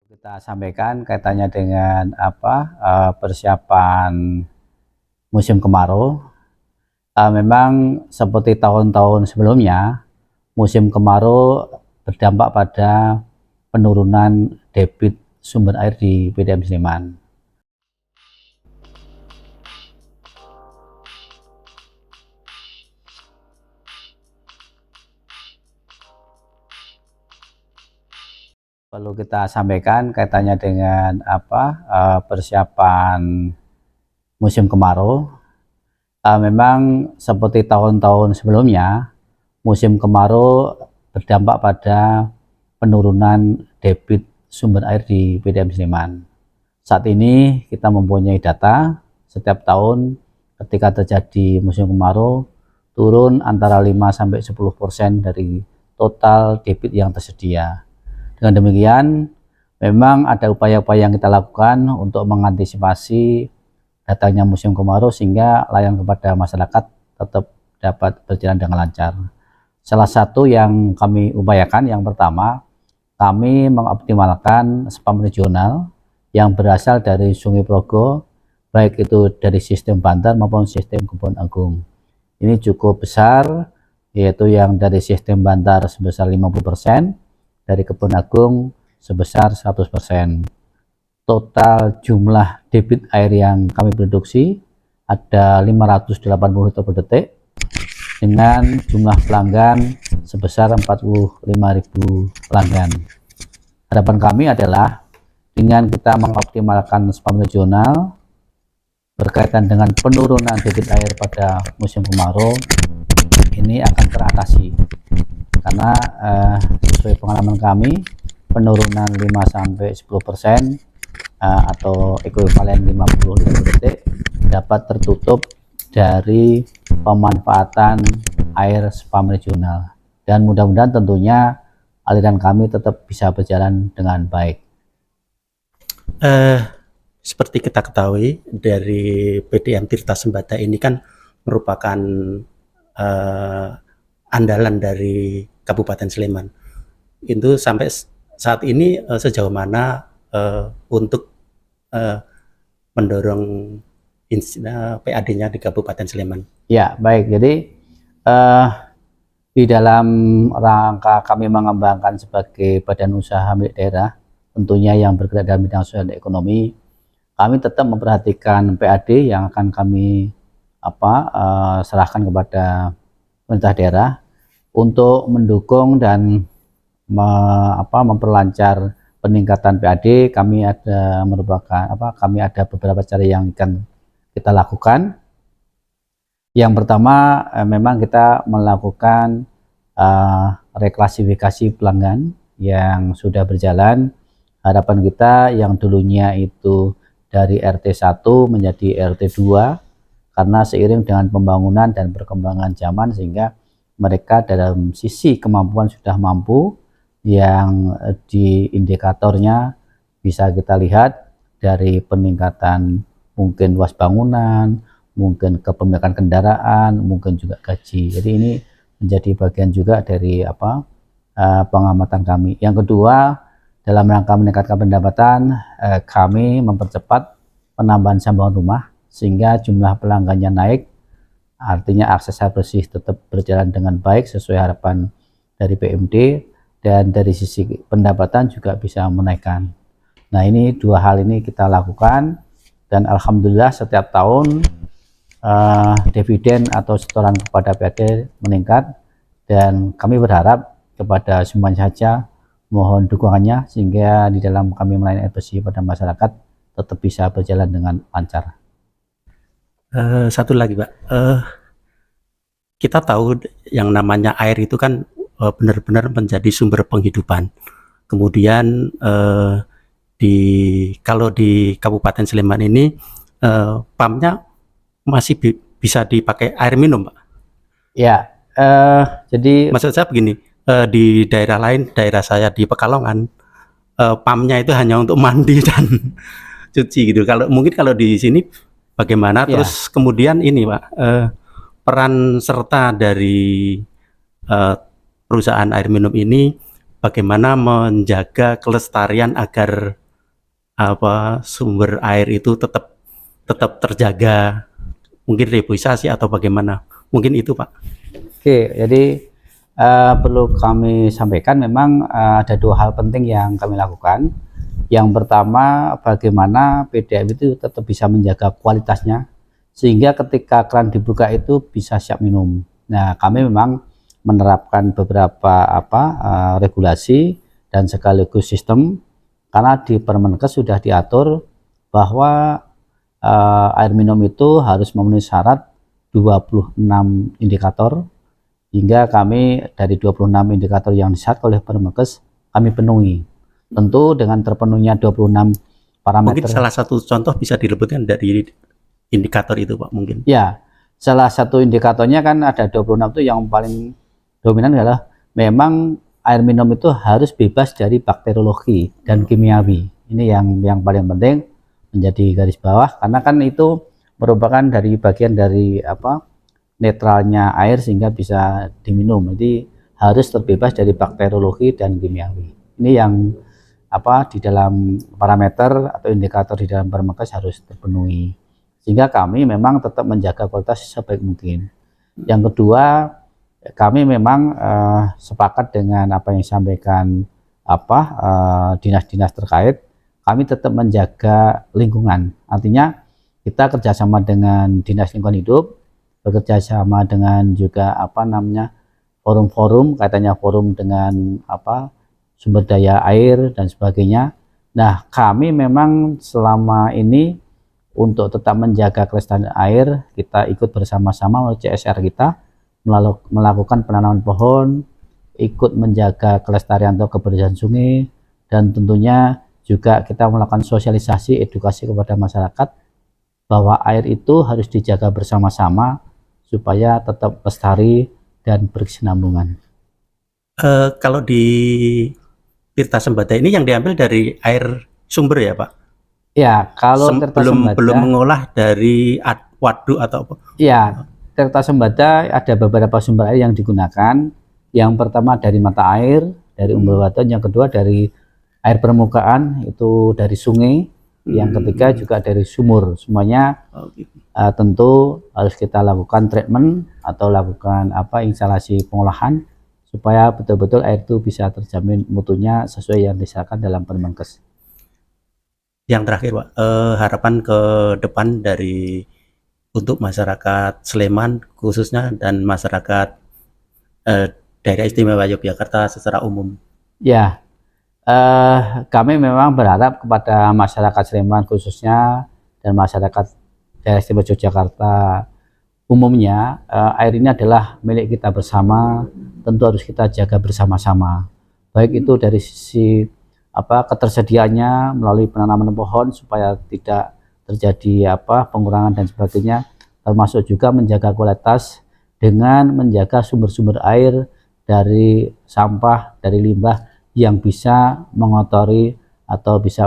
Kita sampaikan kaitannya dengan persiapan musim kemarau. Memang seperti tahun-tahun sebelumnya, musim kemarau berdampak pada penurunan debit sumber air di PDAM Sleman. Perlu kita sampaikan kaitannya dengan persiapan musim kemarau. Memang seperti tahun-tahun sebelumnya, musim kemarau berdampak pada penurunan debit sumber air di PDAM Sleman. Saat ini kita mempunyai data setiap tahun ketika terjadi musim kemarau turun antara 5-10% dari total debit yang tersedia. Dengan demikian, memang ada upaya-upaya yang kita lakukan untuk mengantisipasi datangnya musim kemarau sehingga layanan kepada masyarakat tetap dapat berjalan dengan lancar. Salah satu yang kami upayakan, yang pertama, kami mengoptimalkan spam regional yang berasal dari Sungai Progo, baik itu dari sistem Bantar maupun sistem Kebon Agung. Ini cukup besar, yaitu yang dari sistem Bantar sebesar 50%, dari Kebon Agung sebesar 100%. Total jumlah debit air yang kami produksi ada 580 liter per detik dengan jumlah pelanggan sebesar 45.000 pelanggan. Harapan kami adalah dengan kita mengoptimalkan spam regional berkaitan dengan penurunan debit air pada musim kemarau, ini akan teratasi karena sesuai pengalaman kami, penurunan 5-10% atau ekuivalen 50 liter per detik dapat tertutup dari pemanfaatan air spam regional, dan mudah-mudahan tentunya aliran kami tetap bisa berjalan dengan baik. Seperti kita ketahui dari PDAM Tirta Sembada ini kan merupakan andalan dari Kabupaten Sleman. Itu sampai saat ini sejauh mana untuk mendorong PAD-nya di Kabupaten Sleman? Ya, baik. Jadi di dalam rangka kami mengembangkan sebagai badan usaha milik daerah, tentunya yang bergerak dalam bidang sosial dan ekonomi, kami tetap memperhatikan PAD yang akan kami serahkan kepada pemerintah daerah untuk mendukung dan memperlancar peningkatan PAD. Kami ada beberapa cara yang akan kita lakukan. Yang pertama, memang kita melakukan reklasifikasi pelanggan yang sudah berjalan. Harapan kita yang dulunya itu dari RT 1 menjadi RT 2, karena seiring dengan pembangunan dan perkembangan zaman sehingga mereka dalam sisi kemampuan sudah mampu, yang di indikatornya bisa kita lihat dari peningkatan mungkin luas bangunan, mungkin kepemilikan kendaraan, mungkin juga gaji. Jadi ini menjadi bagian juga dari pengamatan kami. Yang kedua, dalam rangka meningkatkan pendapatan, kami mempercepat penambahan sambungan rumah sehingga jumlah pelanggannya naik, artinya akses air bersih tetap berjalan dengan baik sesuai harapan dari PMD, dan dari sisi pendapatan juga bisa menaikkan. Nah, ini dua hal ini kita lakukan, dan alhamdulillah setiap tahun dividen atau setoran kepada PAD meningkat, dan kami berharap kepada semuanya saja mohon dukungannya sehingga di dalam kami melayani air bersih pada masyarakat tetap bisa berjalan dengan lancar. Satu lagi, Pak, kita tahu yang namanya air itu kan benar-benar menjadi sumber penghidupan. Kemudian kalau di Kabupaten Sleman ini pumpnya masih bisa dipakai air minum, Pak? Ya, jadi maksud saya begini, di daerah lain, daerah saya di Pekalongan, pumpnya itu hanya untuk mandi dan cuci gitu. Mungkin kalau di sini bagaimana? Ya. Terus kemudian ini, Pak, peran serta dari perusahaan air minum ini bagaimana menjaga kelestarian agar sumber air itu tetap tetap terjaga, mungkin reboisasi atau bagaimana, mungkin itu Pak. Oke, jadi perlu kami sampaikan memang ada dua hal penting yang kami lakukan. Yang pertama, bagaimana PDAM itu tetap bisa menjaga kualitasnya sehingga ketika keran dibuka itu bisa siap minum. Nah, kami memang menerapkan beberapa regulasi dan sekaligus sistem, karena di Permenkes sudah diatur bahwa air minum itu harus memenuhi syarat 26 indikator, hingga kami dari 26 indikator yang disyarat oleh Permenkes kami penuhi. Tentu dengan terpenuhnya 26 parameter. Mungkin salah satu contoh bisa dilebutkan dari indikator itu Pak mungkin. Ya, salah satu indikatornya kan ada 26 itu, yang paling dominan adalah memang air minum itu harus bebas dari bakteriologi dan kimiawi. Ini yang paling penting menjadi garis bawah, karena kan itu merupakan dari bagian dari netralnya air sehingga bisa diminum. Jadi harus terbebas dari bakteriologi dan kimiawi. Ini yang di dalam parameter atau indikator di dalam Permenkes harus terpenuhi, sehingga kami memang tetap menjaga kualitas sebaik mungkin. Yang kedua, kami memang sepakat dengan apa yang disampaikan dinas-dinas terkait. Kami tetap menjaga lingkungan, artinya kita kerjasama dengan Dinas Lingkungan Hidup, bekerja sama dengan juga forum-forum, katanya forum dengan sumber daya air dan sebagainya. Nah, kami memang selama ini untuk tetap menjaga kelestarian air, kita ikut bersama-sama melalui CSR kita, melakukan penanaman pohon, ikut menjaga kelestarian atau kebersihan sungai, dan tentunya juga kita melakukan sosialisasi edukasi kepada masyarakat bahwa air itu harus dijaga bersama-sama supaya tetap lestari dan berkesinambungan. Kalau di Tirta Sembada ini yang diambil dari air sumber ya Pak? Ya, kalau Tirta Sembada belum mengolah dari waduk atau apa? Ya, Tirta Sembada ada beberapa sumber air yang digunakan. Yang pertama dari mata air, dari umbul waton. Yang kedua dari air permukaan, itu dari sungai. Yang ketiga juga dari sumur. Semuanya tentu harus kita lakukan treatment atau lakukan instalasi pengolahan supaya betul-betul air itu bisa terjamin mutunya sesuai yang disyaratkan dalam Permenkes. Yang terakhir Pak, harapan ke depan untuk masyarakat Sleman khususnya dan masyarakat Daerah Istimewa Yogyakarta secara umum. Ya, kami memang berharap kepada masyarakat Sleman khususnya dan masyarakat Daerah Istimewa Yogyakarta umumnya, air ini adalah milik kita bersama, tentu harus kita jaga bersama-sama. Baik itu dari sisi ketersediaannya melalui penanaman pohon supaya tidak terjadi pengurangan dan sebagainya, termasuk juga menjaga kualitas dengan menjaga sumber-sumber air dari sampah, dari limbah yang bisa mengotori atau bisa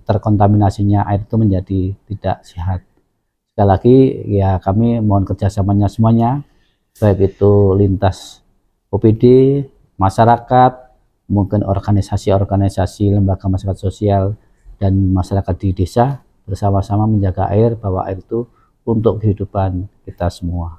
terkontaminasinya air itu menjadi tidak sehat. Sekali lagi ya, kami mohon kerjasamanya semuanya, baik itu lintas OPD, masyarakat, mungkin organisasi-organisasi lembaga masyarakat sosial dan masyarakat di desa, bersama-sama menjaga air, bahwa air itu untuk kehidupan kita semua.